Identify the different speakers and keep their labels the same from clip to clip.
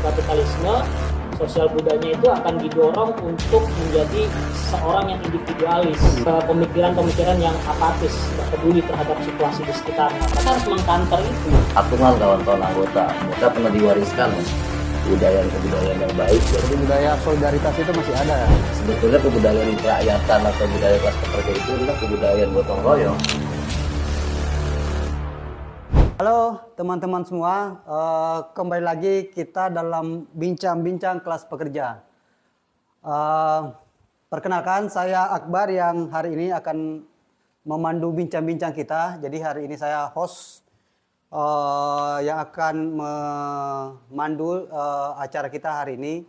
Speaker 1: kapitalisme, sosial budayanya itu akan didorong untuk menjadi seorang yang individualis, pemikiran-pemikiran yang apatis, tidak peduli terhadap situasi di sekitarnya. Kita harus mengkanter itu.
Speaker 2: Patungan kawan-kawan anggota, mereka pernah diwariskan kebudayaan yang baik.
Speaker 3: Jadi budaya solidaritas itu masih ada ya?
Speaker 2: Sebetulnya kebudayaan kerakyatan atau budaya kelas pekerja itu adalah kebudayaan gotong royong.
Speaker 3: Halo teman-teman semua, kembali lagi kita dalam bincang-bincang kelas pekerja. Perkenalkan, saya Akbar yang hari ini akan memandu bincang-bincang kita. Jadi hari ini saya host yang akan memandu acara kita hari ini.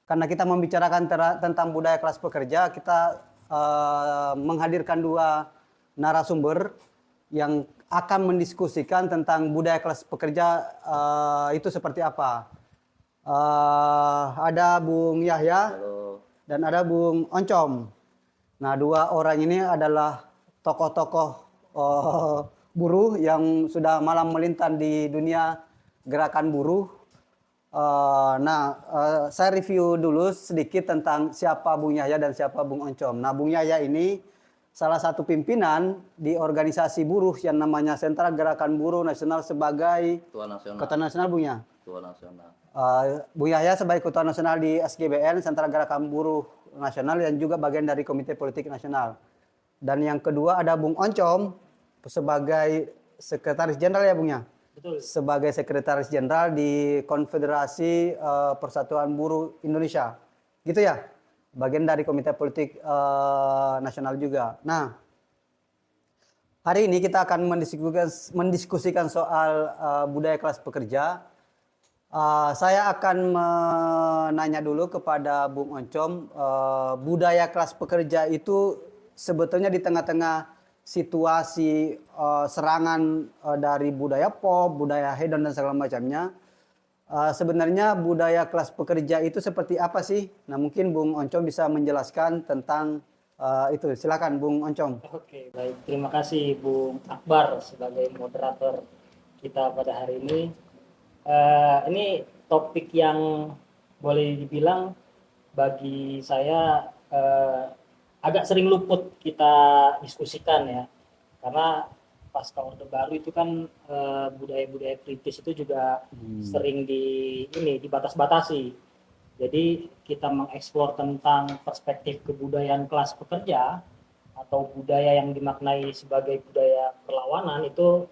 Speaker 3: Karena kita membicarakan tentang budaya kelas pekerja, kita menghadirkan dua narasumber yang akan mendiskusikan tentang budaya kelas pekerja itu seperti apa. Ada Bung Yahya.
Speaker 2: Halo.
Speaker 3: Dan ada Bung Oncom. Nah, dua orang ini adalah tokoh-tokoh buruh yang sudah malam melintang di dunia gerakan buruh. Saya review dulu sedikit tentang siapa Bung Yahya dan siapa Bung Oncom. Nah, Bung Yahya ini salah satu pimpinan di organisasi buruh yang namanya Sentra Gerakan Buruh Nasional sebagai Ketua Nasional Bung Yahya.
Speaker 2: Ketua Nasional.
Speaker 3: Bung Yahya sebagai Ketua Nasional di SGBN, Sentra Gerakan Buruh Nasional, yang juga bagian dari Komite Politik Nasional. Dan yang kedua ada Bung Oncom sebagai Sekretaris Jenderal ya Bung Yahya?
Speaker 1: Betul.
Speaker 3: Sebagai Sekretaris Jenderal di Konfederasi Persatuan Buruh Indonesia. Gitu ya? Bagian dari Komite Politik Nasional juga. Nah, hari ini kita akan mendiskusikan soal budaya kelas pekerja. Saya akan menanya dulu kepada Bung Oncom, budaya kelas pekerja itu sebetulnya di tengah-tengah situasi serangan dari budaya pop, budaya hedon dan segala macamnya. Sebenarnya budaya kelas pekerja itu seperti apa sih? Nah, mungkin Bung Oncom bisa menjelaskan tentang itu. Silakan Bung Oncom.
Speaker 1: Oke, baik. Terima kasih Bung Akbar sebagai moderator kita pada hari ini. Ini topik yang boleh dibilang bagi saya agak sering luput kita diskusikan ya. Karena pasca Orde Baru itu kan budaya-budaya kritis itu juga sering dibatas-batasi. Jadi kita mengeksplor tentang perspektif kebudayaan kelas pekerja atau budaya yang dimaknai sebagai budaya perlawanan itu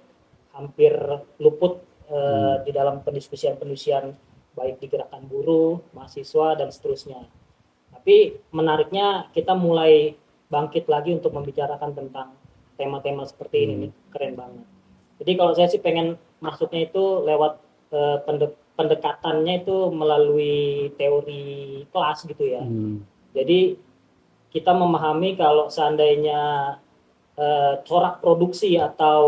Speaker 1: hampir luput di dalam pendiskusian-pendiskusian baik di gerakan buruh, mahasiswa dan seterusnya. Tapi menariknya kita mulai bangkit lagi untuk membicarakan tentang tema-tema seperti ini nih, keren banget. Jadi kalau saya sih pengen masuknya itu lewat pendekatannya itu melalui teori kelas gitu ya. Jadi kita memahami kalau seandainya corak produksi atau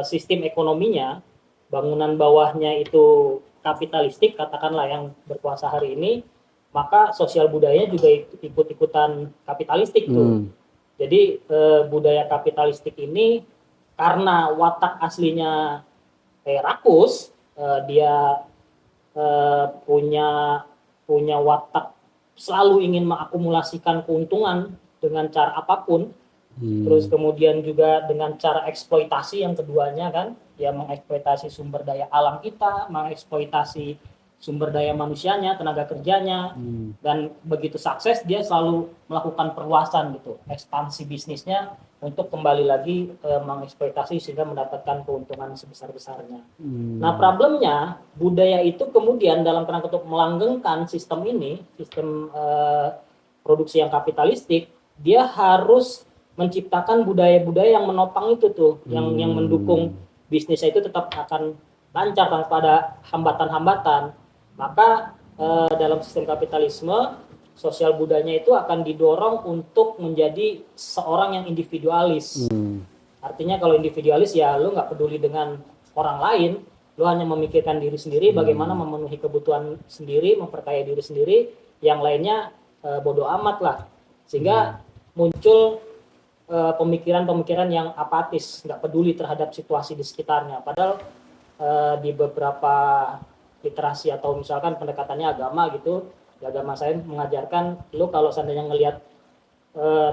Speaker 1: sistem ekonominya, bangunan bawahnya itu kapitalistik, katakanlah yang berkuasa hari ini, maka sosial budayanya juga ikut-ikutan kapitalistik tuh. Jadi budaya kapitalistik ini karena watak aslinya rakus, dia punya watak selalu ingin mengakumulasikan keuntungan dengan cara apapun. Terus kemudian juga dengan cara eksploitasi yang keduanya kan, ya mengeksploitasi sumber daya alam kita, mengeksploitasi sumber daya manusianya, tenaga kerjanya, dan begitu sukses dia selalu melakukan perluasan gitu, ekspansi bisnisnya untuk kembali lagi mengeksploitasi sehingga mendapatkan keuntungan sebesar-besarnya. Nah, problemnya budaya itu kemudian dalam kerangka untuk melanggengkan sistem ini, sistem produksi yang kapitalistik, dia harus menciptakan budaya-budaya yang menopang itu tuh, yang mendukung bisnisnya itu tetap akan lancar tanpa ada hambatan-hambatan. Maka dalam sistem kapitalisme, sosial budayanya itu akan didorong untuk menjadi seorang yang individualis. Artinya kalau individualis ya lu nggak peduli dengan orang lain, lu hanya memikirkan diri sendiri, bagaimana memenuhi kebutuhan sendiri, memperkaya diri sendiri, yang lainnya bodoh amat lah. Sehingga muncul pemikiran-pemikiran yang apatis, nggak peduli terhadap situasi di sekitarnya. Padahal di beberapa literasi atau misalkan pendekatannya agama gitu, agama saya mengajarkan lu kalau seandainya ngelihat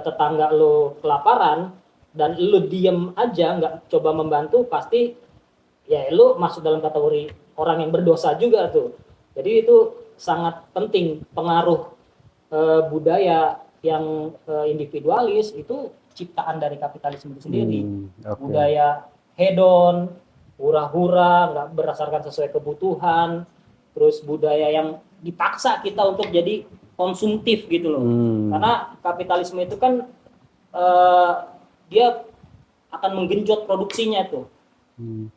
Speaker 1: tetangga lu kelaparan dan lu diem aja nggak coba membantu, pasti ya lu masuk dalam kategori orang yang berdosa juga tuh. Jadi itu sangat penting. Pengaruh budaya yang individualis itu ciptaan dari kapitalisme itu sendiri.
Speaker 3: oke.
Speaker 1: Budaya hedon, hura-hura, nggak berdasarkan sesuai kebutuhan, terus budaya yang dipaksa kita untuk jadi konsumtif gitu loh. Karena kapitalisme itu kan dia akan menggenjot produksinya tuh,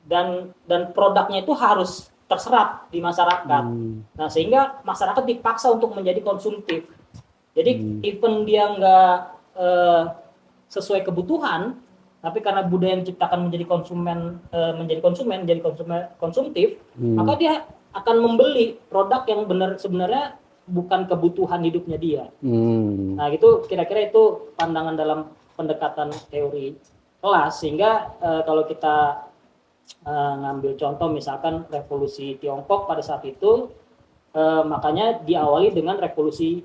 Speaker 1: dan produknya itu harus terserap di masyarakat. Nah, sehingga masyarakat dipaksa untuk menjadi konsumtif. Jadi even dia nggak sesuai kebutuhan, tapi karena budaya yang diciptakan menjadi konsumtif, maka dia akan membeli produk yang sebenarnya bukan kebutuhan hidupnya dia. Nah, gitu kira-kira itu pandangan dalam pendekatan teori kelas. Sehingga kalau kita ngambil contoh misalkan revolusi Tiongkok pada saat itu, makanya diawali dengan revolusi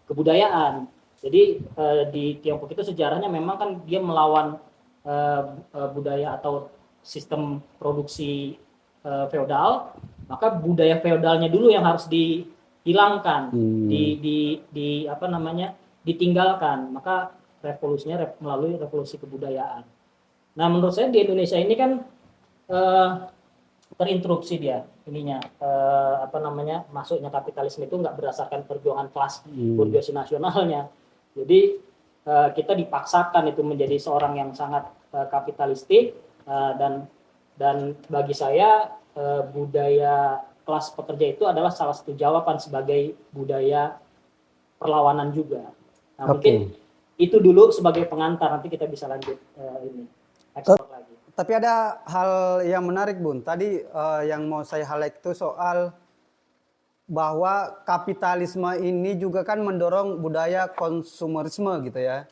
Speaker 1: kebudayaan. Jadi di Tiongkok itu sejarahnya memang kan dia melawan budaya atau sistem produksi feodal, maka budaya feodalnya dulu yang harus dihilangkan, ditinggalkan. Maka revolusinya melalui revolusi kebudayaan. Nah, menurut saya di Indonesia ini kan terinterupsi dia ininya, masuknya kapitalisme itu nggak berdasarkan perjuangan kelas burjuasi nasionalnya. Jadi kita dipaksakan itu menjadi seorang yang sangat kapitalistik, dan bagi saya budaya kelas pekerja itu adalah salah satu jawaban sebagai budaya perlawanan juga. Nah, mungkin itu dulu sebagai pengantar, nanti kita bisa lanjut ini ekspor lagi.
Speaker 3: Tapi ada hal yang menarik, Bun. Tadi yang mau saya highlight itu soal bahwa kapitalisme ini juga kan mendorong budaya konsumerisme gitu ya.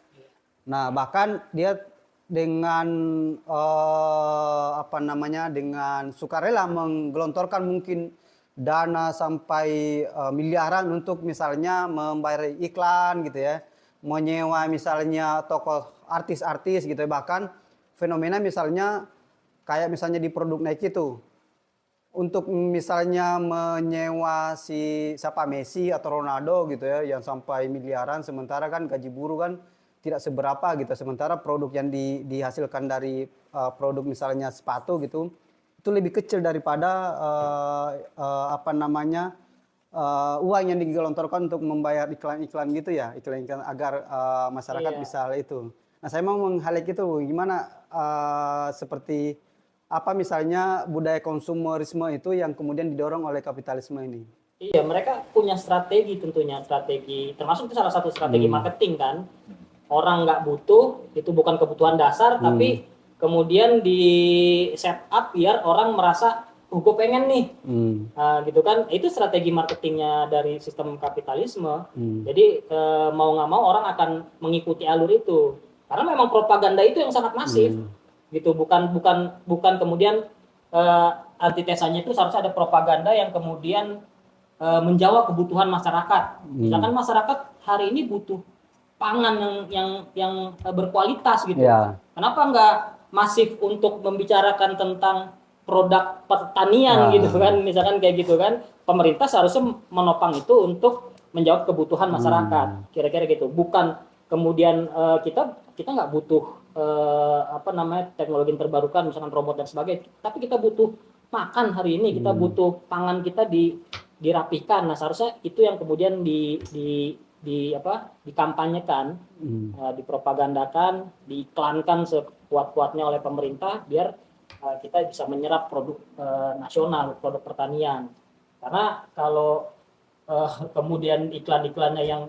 Speaker 3: Nah, bahkan dia dengan dengan sukarela menggelontorkan mungkin dana sampai miliaran untuk misalnya membayar iklan gitu ya, menyewa misalnya tokoh artis-artis gitu ya. Bahkan fenomena misalnya kayak misalnya di produk Nike itu, untuk misalnya menyewa siapa Messi atau Ronaldo gitu ya, yang sampai miliaran, sementara kan gaji buruh kan tidak seberapa gitu. Sementara produk yang dihasilkan dari produk misalnya sepatu gitu, itu lebih kecil daripada uang yang digelontorkan untuk membayar iklan-iklan gitu ya, iklan-iklan agar masyarakat bisa itu. Nah, saya mau meng-highlight itu gimana seperti apa misalnya budaya konsumerisme itu yang kemudian didorong oleh kapitalisme ini.
Speaker 1: Iya, mereka punya strategi tentunya, termasuk itu salah satu strategi marketing kan. Orang nggak butuh, itu bukan kebutuhan dasar, tapi kemudian di set up biar orang merasa, gue pengen nih, gitu kan. Itu strategi marketingnya dari sistem kapitalisme. Jadi mau nggak mau orang akan mengikuti alur itu, karena memang propaganda itu yang sangat masif, gitu. Bukan kemudian antitesanya itu seharusnya ada propaganda yang kemudian menjawab kebutuhan masyarakat. Misalkan masyarakat hari ini butuh pangan yang berkualitas gitu. Kenapa nggak masif untuk membicarakan tentang produk pertanian gitu kan, misalkan kayak gitu kan. Pemerintah seharusnya menopang itu untuk menjawab kebutuhan masyarakat, kira-kira gitu. Bukan kemudian kita nggak butuh teknologi yang terbarukan, misalkan robot dan sebagainya, tapi kita butuh makan hari ini, kita butuh pangan kita dirapikan. Nah, seharusnya itu yang kemudian dikampanyekan, dipropagandakan, diiklankan sekuat-kuatnya oleh pemerintah biar kita bisa menyerap produk nasional, produk pertanian. Karena kalau kemudian iklan-iklannya yang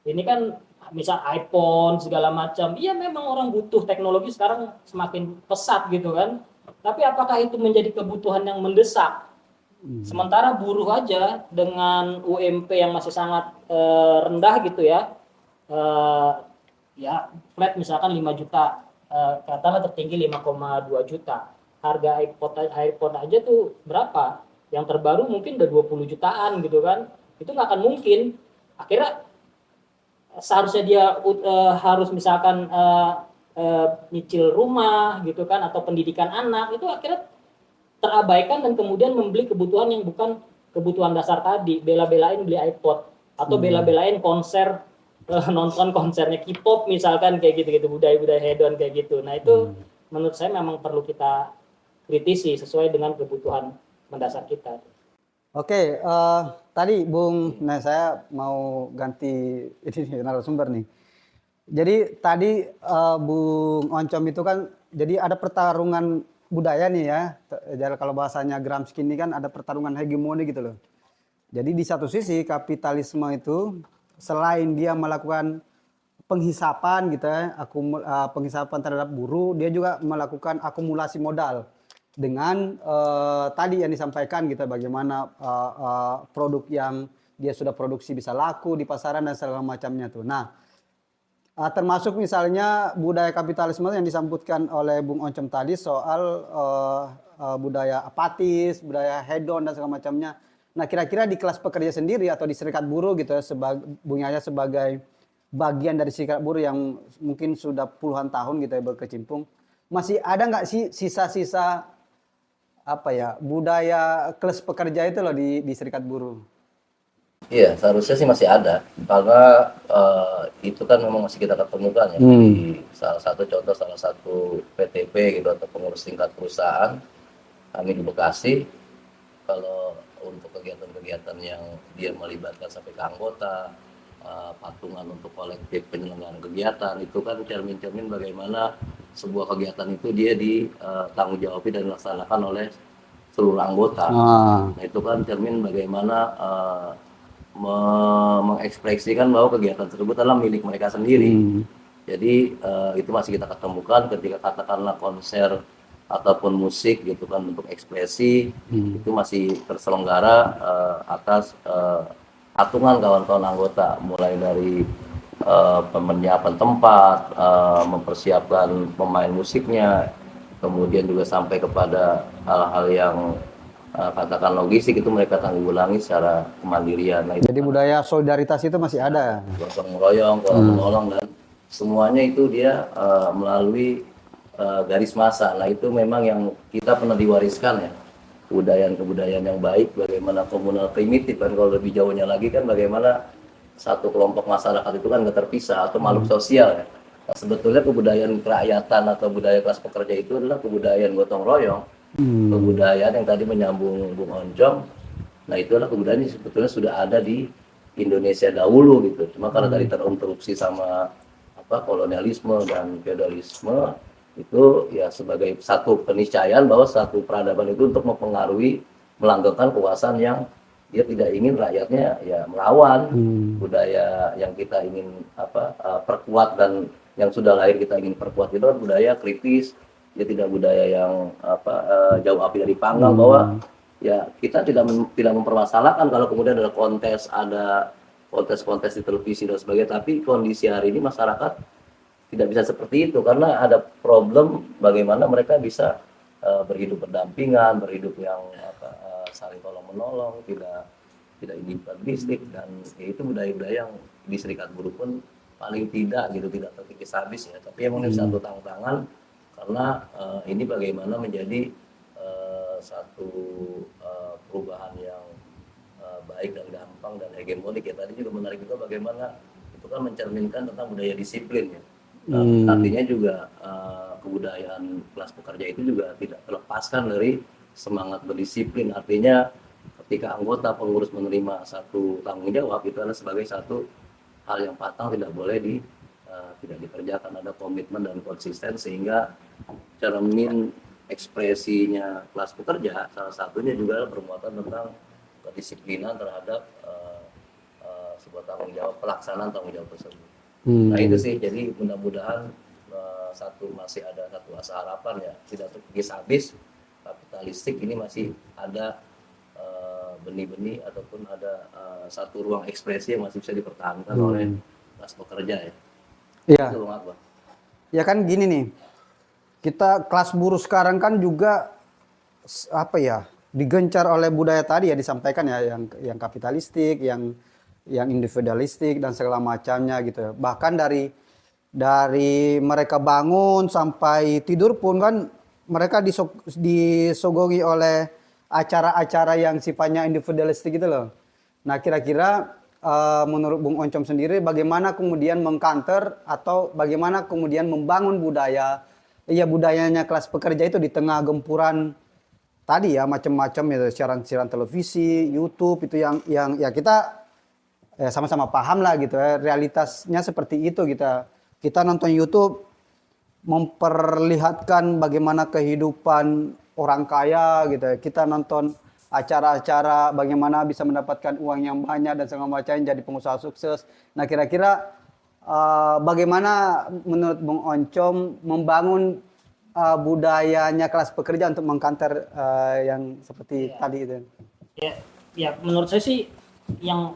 Speaker 1: ini kan misal iPhone segala macam, iya memang orang butuh teknologi sekarang semakin pesat gitu kan. Tapi apakah itu menjadi kebutuhan yang mendesak? Sementara buruh aja dengan UMP yang masih sangat rendah gitu ya, ya flat misalkan 5 juta, katakanlah tertinggi 5,2 juta. Harga iPhone aja tuh berapa? yang terbaru mungkin udah 20 jutaan gitu kan, itu nggak akan mungkin. Akhirnya seharusnya dia harus misalkan nyicil rumah gitu kan, atau pendidikan anak, itu akhirnya terabaikan dan kemudian membeli kebutuhan yang bukan kebutuhan dasar tadi, bela-belain beli iPod atau bela-belain konser, nonton konsernya K-pop misalkan, kayak gitu-gitu, budaya-budaya hedon kayak gitu. Nah itu menurut saya memang perlu kita kritisi sesuai dengan kebutuhan mendasar kita.
Speaker 3: Oke, tadi Bung, nah saya mau ganti ini narasumber nih. Jadi tadi Bung Oncom itu kan, jadi ada pertarungan budaya nih ya. Jadi kalau bahasanya Gramsci ini kan ada pertarungan hegemoni gitu loh. Jadi di satu sisi kapitalisme itu selain dia melakukan penghisapan gitu ya, penghisapan terhadap buruh, dia juga melakukan akumulasi modal dengan tadi yang disampaikan gitu, bagaimana produk yang dia sudah produksi bisa laku di pasaran dan segala macamnya tuh. Nah, termasuk misalnya budaya kapitalisme yang disebutkan oleh Bung Oncom tadi soal budaya apatis, budaya hedon dan segala macamnya. Nah, kira-kira di kelas pekerja sendiri atau di serikat buruh gitu ya, Bung Yahya sebagai bagian dari serikat buruh yang mungkin sudah puluhan tahun gitu ya berkecimpung, masih ada nggak sih sisa-sisa apa ya budaya kelas pekerja itu loh di serikat buruh?
Speaker 2: Iya, seharusnya sih masih ada, karena itu kan memang masih kita ketemukan ya di salah satu contoh, salah satu PTP gitu atau pengurus tingkat perusahaan kami di Bekasi. Kalau untuk kegiatan-kegiatan yang dia melibatkan sampai ke anggota, patungan untuk kolektif penyelenggaraan kegiatan, itu kan cermin-cermin bagaimana sebuah kegiatan itu dia ditanggung jawabi dan dilaksanakan oleh seluruh anggota. Nah itu kan cermin bagaimana mengekspresikan bahwa kegiatan tersebut adalah milik mereka sendiri. Jadi itu masih kita ketemukan ketika katakanlah konser ataupun musik gitu kan, untuk ekspresi itu masih terselenggara atas patungan kawan-kawan anggota, mulai dari penyiapan tempat, mempersiapkan pemain musiknya, kemudian juga sampai kepada hal-hal yang katakan logistik itu mereka tanggulangi secara kemandirian. Nah,
Speaker 3: jadi budaya solidaritas itu masih ada.
Speaker 2: Gotong royong, tolong menolong, dan semuanya itu dia melalui garis massa. Nah itu memang yang kita pernah diwariskan ya, kebudayaan yang baik, bagaimana komunal primitif kan, kalau lebih jauhnya lagi kan bagaimana satu kelompok masyarakat itu kan nggak terpisah atau makhluk sosial ya. Nah, sebetulnya kebudayaan kerakyatan atau budaya kelas pekerja itu adalah kebudayaan gotong royong, kebudayaan yang tadi menyambung Bung Oncom. Nah itu adalah kebudayaan yang sebetulnya sudah ada di Indonesia dahulu gitu, cuma karena dari terinterupsi sama kolonialisme dan feodalisme, itu ya sebagai satu keniscayaan bahwa satu peradaban itu untuk mempengaruhi, melanggengkan kekuasaan yang dia tidak ingin rakyatnya ya melawan. Budaya yang kita ingin perkuat dan yang sudah lahir kita ingin perkuat itu kan budaya kritis, dia tidak budaya yang jauh api dari panggang, bahwa ya kita tidak mempermasalahkan kalau kemudian ada kontes-kontes di televisi dan sebagainya, tapi kondisi hari ini masyarakat tidak bisa seperti itu karena ada problem bagaimana mereka bisa berhidup berdampingan, berhidup yang saling tolong menolong, tidak individualistik, dan itu budaya-budaya yang di serikat buruh pun paling tidak gitu tidak terkikis habis ya, tapi emang ini satu tantangan karena ini bagaimana menjadi satu perubahan yang baik dan gampang dan hegemonik ya. Tadi juga menarik juga bagaimana itu kan mencerminkan tentang budaya disiplin ya. Artinya juga kebudayaan kelas pekerja itu juga tidak terlepaskan dari semangat berdisiplin. Artinya ketika anggota pengurus menerima satu tanggung jawab, itu adalah sebagai satu hal yang patang, tidak boleh tidak dikerjakan. Ada komitmen dan konsisten, sehingga cermin ekspresinya kelas pekerja salah satunya juga bermuatan tentang kedisiplinan terhadap sebuah tanggung jawab, pelaksanaan tanggung jawab tersebut. Nah itu sih, jadi mudah-mudahan masih ada satu asa harapan ya, tidak terkikis habis kapitalistik ini, masih ada benih-benih ataupun ada satu ruang ekspresi yang masih bisa dipertahankan oleh kelas pekerja ya.
Speaker 3: Iya.
Speaker 2: Itu apa?
Speaker 3: Ya kan gini nih, kita kelas buruh sekarang kan juga apa ya, digencar oleh budaya tadi ya disampaikan ya yang kapitalistik, yang individualistik dan segala macamnya gitu. Bahkan dari mereka bangun sampai tidur pun kan mereka disogoi oleh acara-acara yang sifatnya individualistik gitu loh. Nah, kira-kira menurut Bung Oncom sendiri bagaimana kemudian mengcounter atau bagaimana kemudian membangun budayanya kelas pekerja itu di tengah gempuran tadi ya macam-macam ya siaran-siaran televisi, YouTube itu yang ya kita ya sama-sama paham lah gitu ya realitasnya seperti itu kita nonton YouTube memperlihatkan bagaimana kehidupan orang kaya gitu ya. Kita nonton acara-acara bagaimana bisa mendapatkan uang yang banyak dan segala macam jadi pengusaha sukses. Nah, kira-kira bagaimana menurut Bung Oncom membangun budayanya kelas pekerja untuk mengkanter yang seperti tadi itu?
Speaker 1: Ya, menurut saya sih yang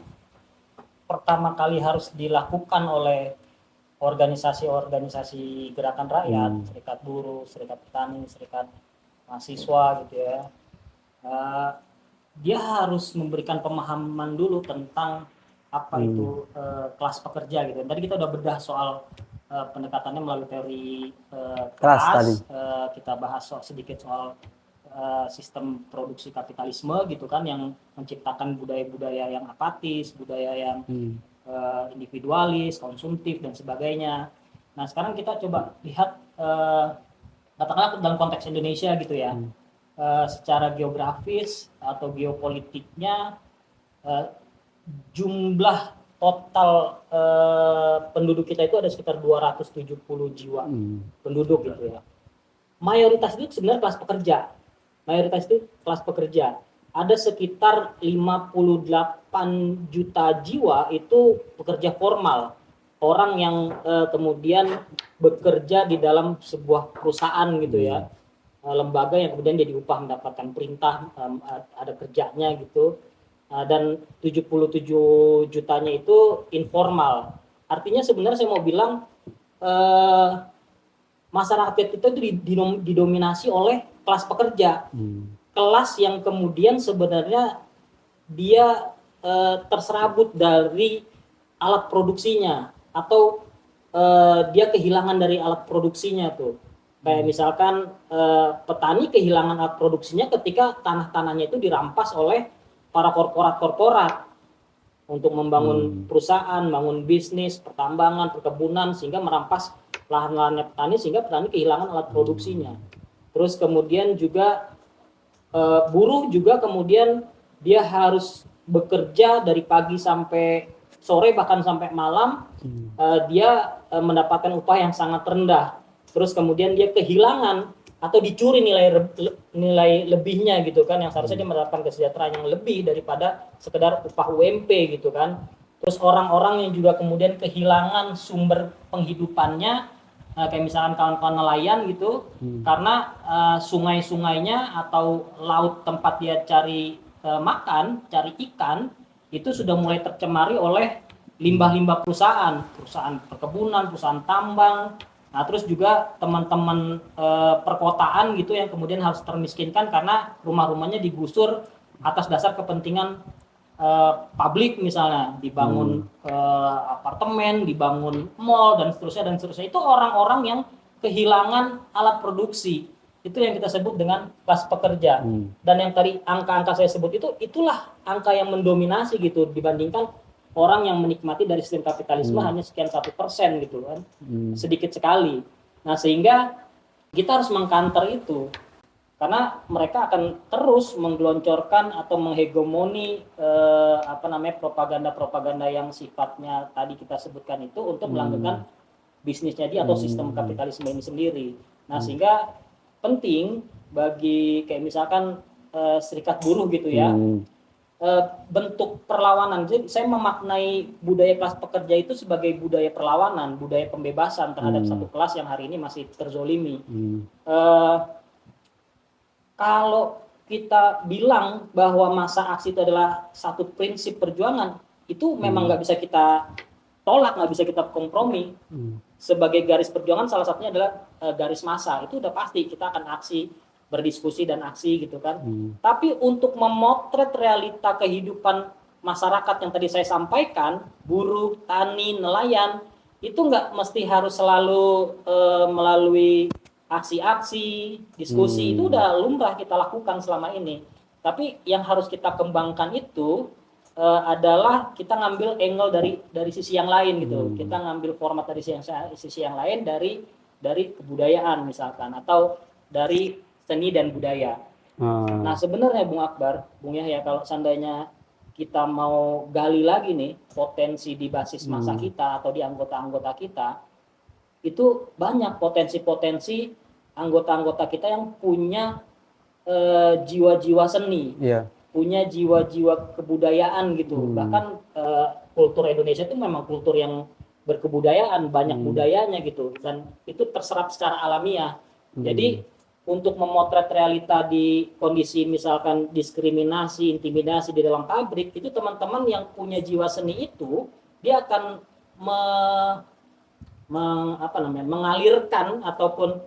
Speaker 1: pertama kali harus dilakukan oleh organisasi-organisasi gerakan rakyat, serikat buruh, serikat petani, serikat mahasiswa gitu ya, dia harus memberikan pemahaman dulu tentang apa itu kelas pekerja gitu. Tadi kita udah bedah soal pendekatannya melalui teori kelas, kita bahas sedikit soal sistem produksi kapitalisme gitu kan, yang menciptakan budaya-budaya yang apatis, budaya yang individualis, konsumtif dan sebagainya. Nah, sekarang kita coba lihat katakanlah dalam konteks Indonesia gitu ya, secara geografis atau geopolitiknya, jumlah total penduduk kita itu ada sekitar 270 jiwa penduduk gitu ya. Mayoritas itu sebenarnya kelas pekerja. Mayoritas itu kelas pekerja. Ada sekitar 58 juta jiwa itu pekerja formal. Orang yang kemudian bekerja di dalam sebuah perusahaan gitu ya. Lembaga yang kemudian dia diupah mendapatkan perintah, ada kerjanya gitu. Dan 77 jutanya itu informal. Artinya sebenarnya saya mau bilang masyarakat kita itu didominasi oleh kelas pekerja. Kelas yang kemudian sebenarnya dia terserabut dari alat produksinya atau dia kehilangan dari alat produksinya tuh. Kayak misalkan petani kehilangan alat produksinya ketika tanah-tanahnya itu dirampas oleh para korporat-korporat untuk membangun perusahaan, bangun bisnis, pertambangan, perkebunan, sehingga merampas lahan-lahannya petani sehingga petani kehilangan alat produksinya. Terus kemudian juga buruh juga kemudian dia harus bekerja dari pagi sampai sore bahkan sampai malam, dia mendapatkan upah yang sangat rendah. Terus kemudian dia kehilangan atau dicuri nilai lebihnya gitu kan, yang seharusnya dia mendapatkan kesejahteraan yang lebih daripada sekedar upah UMP gitu kan. Terus orang-orang yang juga kemudian kehilangan sumber penghidupannya, kayak misalkan kawan-kawan nelayan gitu, karena sungai-sungainya atau laut tempat dia cari makan, cari ikan, itu sudah mulai tercemari oleh limbah-limbah perusahaan perkebunan, perusahaan tambang. Nah, terus juga teman-teman perkotaan gitu yang kemudian harus termiskinkan karena rumah-rumahnya digusur atas dasar kepentingan publik, misalnya dibangun apartemen, dibangun mall dan seterusnya. Itu orang-orang yang kehilangan alat produksi. Itu yang kita sebut dengan kelas pekerja. Dan yang tadi angka-angka saya sebut itulah angka yang mendominasi gitu dibandingkan orang yang menikmati dari sistem kapitalisme hanya sekian 1% gitu kan, sedikit sekali. Nah, sehingga kita harus mengkanter itu, karena mereka akan terus menggeloncorkan atau menghegemoni propaganda-propaganda yang sifatnya tadi kita sebutkan itu untuk melanggengkan bisnisnya dia atau sistem kapitalisme ini sendiri. Nah, sehingga penting bagi kayak misalkan serikat buruh gitu ya, bentuk perlawanan. Jadi saya memaknai budaya kelas pekerja itu sebagai budaya perlawanan, budaya pembebasan terhadap satu kelas yang hari ini masih terzolimi. Kalau kita bilang bahwa masa aksi itu adalah satu prinsip perjuangan, itu memang nggak bisa kita tolak, nggak bisa kita kompromi. Sebagai garis perjuangan salah satunya adalah garis massa. Itu udah pasti kita akan aksi berdiskusi dan aksi gitu kan. Tapi untuk memotret realita kehidupan masyarakat yang tadi saya sampaikan, buruh, tani, nelayan, itu nggak mesti harus selalu melalui aksi-aksi, diskusi. Itu udah lumrah kita lakukan selama ini. Tapi yang harus kita kembangkan itu adalah kita ngambil angle dari sisi yang lain gitu. Kita ngambil format dari sisi yang lain dari kebudayaan misalkan, atau dari seni dan budaya. Nah sebenarnya Bung Akbar, Bung Yahya, kalau seandainya kita mau gali lagi nih potensi di basis massa kita atau di anggota-anggota kita, itu banyak potensi-potensi anggota-anggota kita yang punya jiwa-jiwa seni, punya jiwa-jiwa kebudayaan gitu. Bahkan kultur Indonesia itu memang kultur yang berkebudayaan, banyak budayanya gitu, dan itu terserap secara alamiah. Jadi untuk memotret realita di kondisi misalkan diskriminasi, intimidasi di dalam pabrik, itu teman-teman yang punya jiwa seni itu dia akan mengalirkan ataupun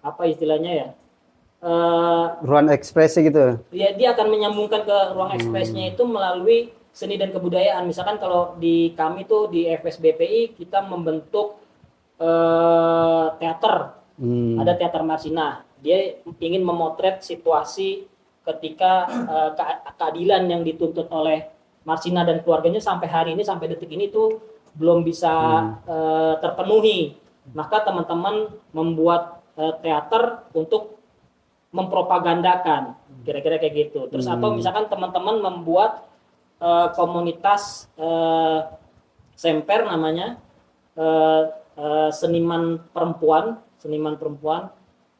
Speaker 1: apa istilahnya ya,
Speaker 3: ruang ekspresi gitu.
Speaker 1: Ya, dia akan menyambungkan ke ruang ekspresinya itu melalui seni dan kebudayaan. Misalkan kalau di kami tuh di FSBPI kita membentuk teater, ada teater Marsina. Dia ingin memotret situasi ketika keadilan yang dituntut oleh Marsina dan keluarganya sampai hari ini, sampai detik ini tuh belum bisa terpenuhi. Maka teman-teman membuat teater untuk mempropagandakan, kira-kira kayak gitu. Terus atau misalkan teman-teman membuat komunitas semper namanya, seniman perempuan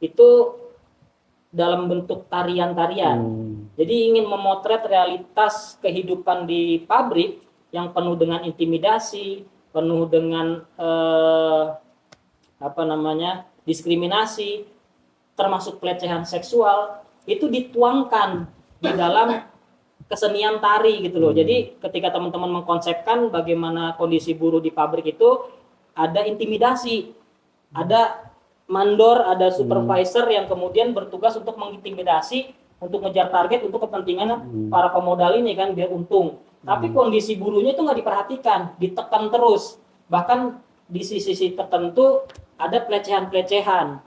Speaker 1: itu dalam bentuk tarian-tarian. Jadi ingin memotret realitas kehidupan di pabrik yang penuh dengan intimidasi, penuh dengan diskriminasi, termasuk pelecehan seksual, itu dituangkan di dalam kesenian tari gitu loh. Jadi ketika teman-teman mengkonsepkan bagaimana kondisi buruh di pabrik itu, ada intimidasi, ada mandor, ada supervisor yang kemudian bertugas untuk mengintimidasi, untuk ngejar target, untuk kepentingan para pemodal ini kan, biar untung. Tapi kondisi buruhnya itu nggak diperhatikan, ditekan terus. Bahkan di sisi tertentu ada pelecehan-pelecehan.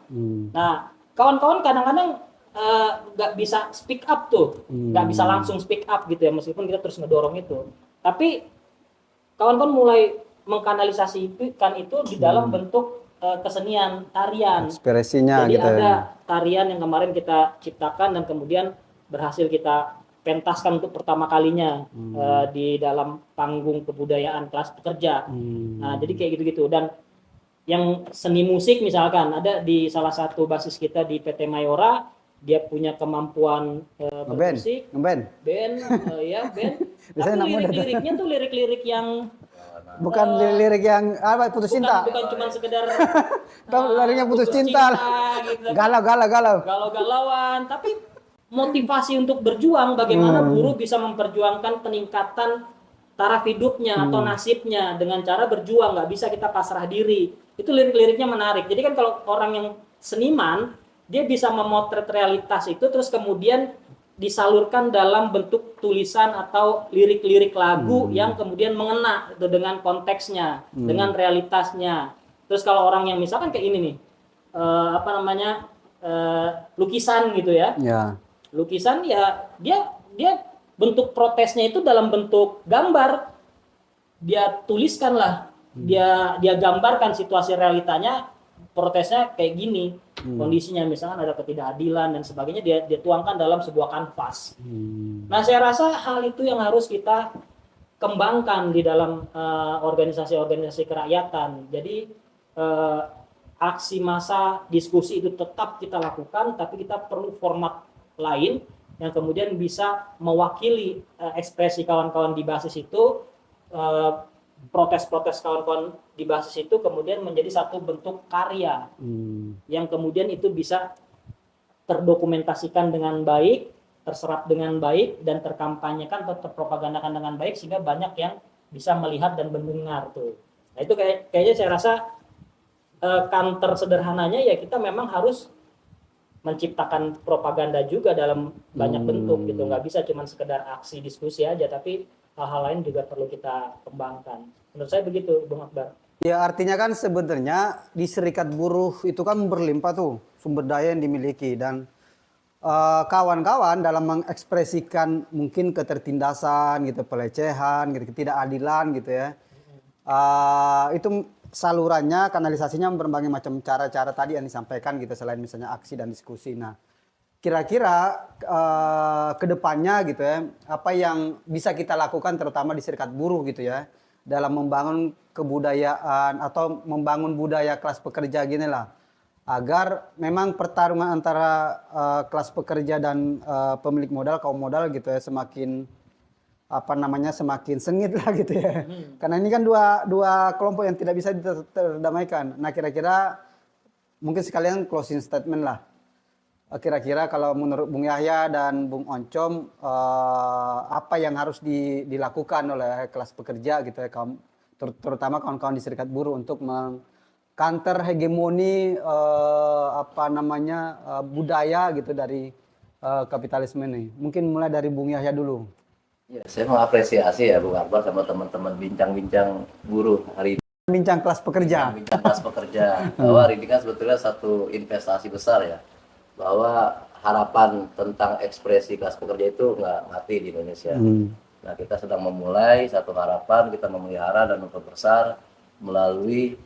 Speaker 1: Nah, kawan-kawan kadang-kadang nggak bisa speak up tuh, nggak bisa langsung speak up gitu ya, meskipun kita terus ngedorong itu. Tapi kawan-kawan mulai mengkanalisasikan itu di dalam bentuk kesenian, tarian.
Speaker 3: Ekspresinya
Speaker 1: jadi
Speaker 3: gitu.
Speaker 1: ada tarian yang kemarin kita ciptakan dan kemudian berhasil kita pentaskan untuk pertama kalinya di dalam panggung kebudayaan kelas pekerja. Nah, jadi kayak gitu-gitu. Dan yang seni musik misalkan ada di salah satu basis kita di PT Mayora, dia punya kemampuan bermusik, band. Tapi lirik-liriknya tuh lirik-lirik yang
Speaker 3: bukan lirik yang putus cinta.
Speaker 1: Bukan cuma sekedar
Speaker 3: liriknya putus cinta gitu. Galau-galauan,
Speaker 1: tapi motivasi untuk berjuang, bagaimana buruh bisa memperjuangkan peningkatan taraf hidupnya atau nasibnya dengan cara berjuang, nggak bisa kita pasrah diri. Itu lirik-liriknya menarik. Jadi kan kalau orang yang seniman, dia bisa memotret realitas itu terus kemudian disalurkan dalam bentuk tulisan atau lirik-lirik lagu yang kemudian mengena itu dengan konteksnya, dengan realitasnya. Terus kalau orang yang misalkan kayak ini nih, lukisan gitu ya. Lukisan ya dia bentuk protesnya itu dalam bentuk gambar. Dia tuliskanlah, dia gambarkan situasi realitanya, protesnya kayak gini. Kondisinya misalkan ada ketidakadilan dan sebagainya, dia tuangkan dalam sebuah kanvas. Nah, saya rasa hal itu yang harus kita kembangkan di dalam organisasi-organisasi kerakyatan. Jadi aksi massa, diskusi itu tetap kita lakukan, tapi kita perlu format lain yang kemudian bisa mewakili ekspresi kawan-kawan di basis itu, protes-protes kawan-kawan di basis itu kemudian menjadi satu bentuk karya yang kemudian itu bisa terdokumentasikan dengan baik, terserap dengan baik, dan terkampanyekan atau terpropagandakan dengan baik sehingga banyak yang bisa melihat dan mendengar tuh. Nah itu kayaknya saya rasa kantor sederhananya ya kita memang harus menciptakan propaganda juga dalam banyak bentuk gitu. Nggak bisa cuma sekedar aksi diskusi aja, tapi hal-hal lain juga perlu kita kembangkan. Menurut saya begitu, Bung Akbar.
Speaker 3: Ya artinya kan sebenarnya di serikat buruh itu kan berlimpah tuh sumber daya yang dimiliki, dan kawan-kawan dalam mengekspresikan mungkin ketertindasan gitu, pelecehan gitu, ketidakadilan gitu ya. Itu salurannya, kanalisasinya berbagai macam cara-cara tadi yang disampaikan gitu, selain misalnya aksi dan diskusi. Nah, kira-kira ke depannya gitu ya, apa yang bisa kita lakukan terutama di serikat buruh gitu ya, dalam membangun kebudayaan atau membangun budaya kelas pekerja gini lah, agar memang pertarungan antara kelas pekerja dan pemilik modal, kaum modal gitu ya, semakin apa namanya, semakin sengit lah gitu ya. Karena ini kan dua kelompok yang tidak bisa terdamaikan. Nah, kira-kira mungkin sekalian closing statement lah. Kira-kira kalau menurut Bung Yahya dan Bung Oncom, apa yang harus dilakukan oleh kelas pekerja gitu ya, terutama kawan-kawan di serikat buruh untuk mengcounter hegemoni apa namanya budaya gitu dari kapitalisme ini. Mungkin mulai dari Bung Yahya dulu.
Speaker 2: Ya, saya mengapresiasi ya Bung Akbar sama teman-teman bincang-bincang buruh hari ini.
Speaker 3: Bincang kelas pekerja.
Speaker 2: Bincang kelas pekerja. Bahwa hari ini kan sebetulnya satu investasi besar ya. Bahwa harapan tentang ekspresi kelas pekerja itu nggak mati di Indonesia. Nah, kita sedang memulai satu harapan, kita memelihara dan memperbesar melalui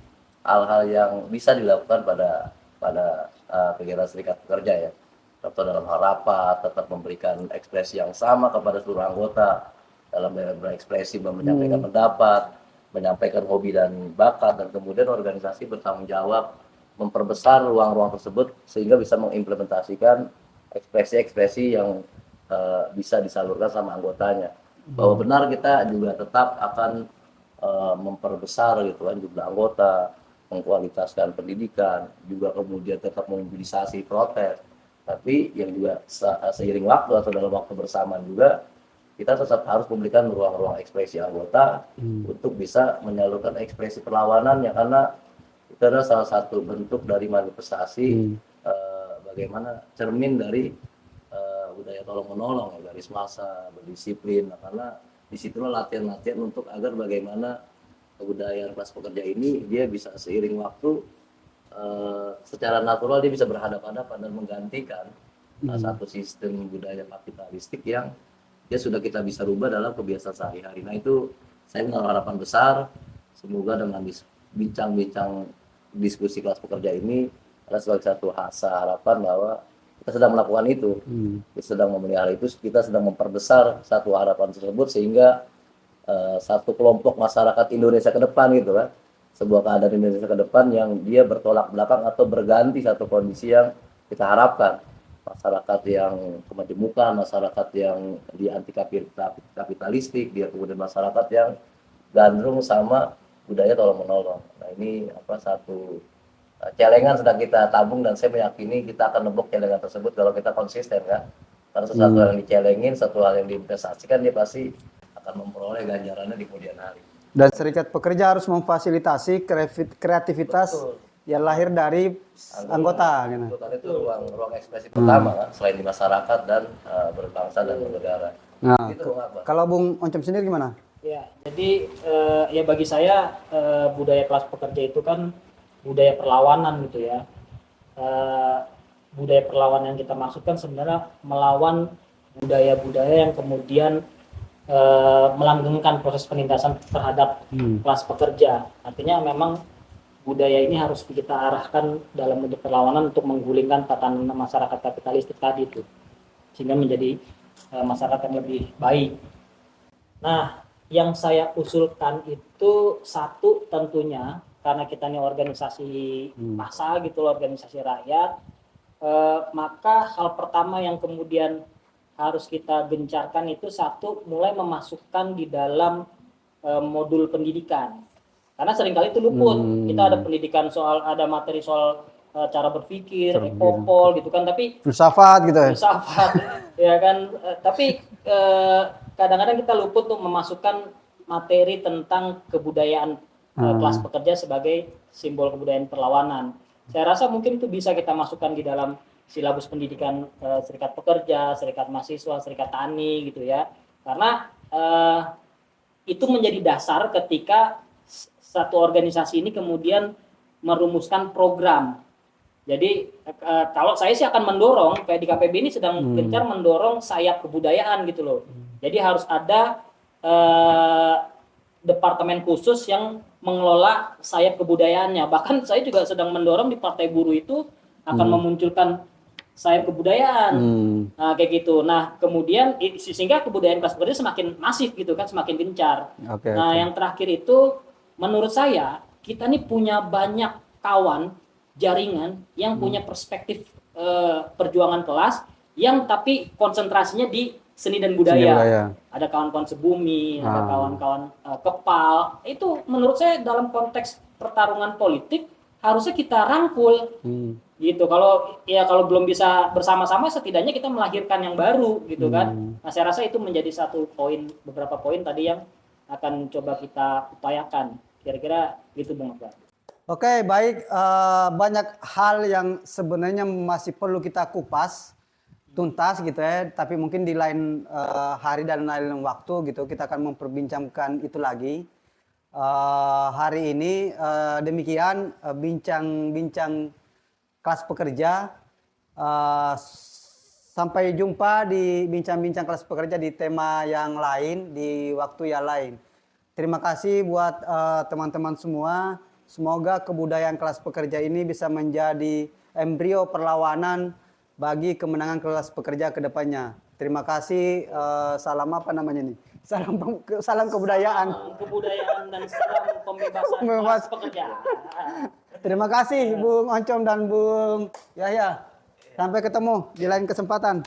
Speaker 2: hal-hal yang bisa dilakukan pada kegiatan serikat pekerja ya. Contoh dalam hal rapat, tetap memberikan ekspresi yang sama kepada seluruh anggota dalam berekspresi, menyampaikan pendapat, menyampaikan hobi dan bakat, dan kemudian organisasi bertanggung jawab memperbesar ruang-ruang tersebut sehingga bisa mengimplementasikan ekspresi-ekspresi yang bisa disalurkan sama anggotanya. Bahwa benar kita juga tetap akan memperbesar gitu kan jumlah anggota, mengkualitaskan pendidikan, juga kemudian tetap memobilisasi protes. Tapi yang juga seiring waktu atau dalam waktu bersamaan juga kita tetap harus memberikan ruang-ruang ekspresi anggota untuk bisa menyalurkan ekspresi perlawanannya, karena itu adalah salah satu bentuk dari manifestasi bagaimana cermin dari budaya tolong menolong ya, garis massa, berdisiplin. Nah, karena disitulah latihan-latihan untuk agar bagaimana kebudayaan kelas pekerja ini dia bisa seiring waktu secara natural dia bisa berhadapan-hadapan dan menggantikan satu sistem budaya kapitalistik yang dia sudah kita bisa rubah dalam kebiasaan sehari-hari. Nah, itu saya menaruh harapan besar, semoga dengan bincang-bincang diskusi kelas pekerja ini adalah sebagai satu harapan bahwa kita sedang melakukan itu, kita sedang memelihara itu, kita sedang memperbesar satu harapan tersebut sehingga satu kelompok masyarakat Indonesia ke depan gitu kan, sebuah keadaan Indonesia ke depan yang dia bertolak belakang atau berganti satu kondisi yang kita harapkan. Masyarakat yang kemajemukan, masyarakat yang di anti kapitalistik, dia kemudian masyarakat yang gandrung sama budaya tolong menolong. Nah, ini satu celengan sedang kita tabung, dan saya meyakini kita akan nebok celengan tersebut kalau kita konsisten kan. Karena sesuatu yang dicelengin, satu hal yang diinvestasikan, dia pasti akan memperoleh ganjarannya di kemudian hari.
Speaker 3: Dan serikat pekerja harus memfasilitasi kreativitas yang lahir dari anggota.
Speaker 2: Gitu. Karena itu ruang ekspresi pertama kan, selain di masyarakat dan berbangsa dan bernegara.
Speaker 3: Nah,
Speaker 2: gitu,
Speaker 3: kalau Bung Oncom sendiri gimana?
Speaker 1: Ya, jadi ya bagi saya budaya kelas pekerja itu kan budaya perlawanan gitu ya. Budaya perlawanan yang kita maksudkan sebenarnya melawan budaya-budaya yang kemudian melanggengkan proses penindasan terhadap kelas pekerja. Artinya memang budaya ini harus kita arahkan dalam bentuk perlawanan untuk menggulingkan tatanan masyarakat kapitalistik tadi itu, sehingga menjadi masyarakat yang lebih baik. Nah, yang saya usulkan itu satu, tentunya karena kita ini organisasi massa gitu, organisasi rakyat, maka hal pertama yang kemudian harus kita gencarkan itu satu, mulai memasukkan di dalam modul pendidikan. Karena seringkali itu luput. Kita ada pendidikan ada materi soal cara berpikir, ekopol gitu kan, tapi
Speaker 3: filsafat gitu ya.
Speaker 1: Filsafat ya kan, tapi kadang-kadang kita luput untuk memasukkan materi tentang kebudayaan kelas pekerja sebagai simbol kebudayaan perlawanan. Saya rasa mungkin itu bisa kita masukkan di dalam silabus pendidikan serikat pekerja, serikat mahasiswa, serikat tani gitu ya. Karena itu menjadi dasar ketika satu organisasi ini kemudian merumuskan program. Jadi kalau saya sih akan mendorong, kayak di KPB ini sedang gencar mendorong sayap kebudayaan gitu loh. Jadi harus ada departemen khusus yang mengelola sayap kebudayaannya. Bahkan saya juga sedang mendorong di Partai Buruh itu akan memunculkan sayap kebudayaan. Nah, kayak gitu. Nah, kemudian sehingga kebudayaan kelas pekerja semakin masif gitu kan, semakin gencar. Nah, yang terakhir itu menurut saya kita nih punya banyak kawan jaringan yang punya perspektif perjuangan kelas yang tapi konsentrasinya di seni dan budaya. Ada kawan-kawan sebumi, ada kawan-kawan kepal. Itu menurut saya dalam konteks pertarungan politik harusnya kita rangkul. Gitu. Kalau belum bisa bersama-sama setidaknya kita melahirkan yang baru gitu kan. Nah, saya rasa itu menjadi beberapa poin tadi yang akan coba kita upayakan. Kira-kira gitu Bung Akbar.
Speaker 3: Oke, baik. Banyak hal yang sebenarnya masih perlu kita kupas tuntas gitu ya, tapi mungkin di lain hari dan lain waktu gitu kita akan memperbincangkan itu lagi. Hari ini demikian bincang-bincang kelas pekerja. Sampai jumpa di bincang-bincang kelas pekerja di tema yang lain, di waktu yang lain. Terima kasih buat teman-teman semua. Semoga kebudayaan kelas pekerja ini bisa menjadi embrio perlawanan bagi kemenangan kelas pekerja ke depannya. Terima kasih. Salam apa namanya nih? Salam kebudayaan.
Speaker 1: Salam kebudayaan dan salam pembebasan kelas pekerja.
Speaker 3: Terima kasih Bung Oncom dan Bung Yahya. Sampai ketemu di lain kesempatan.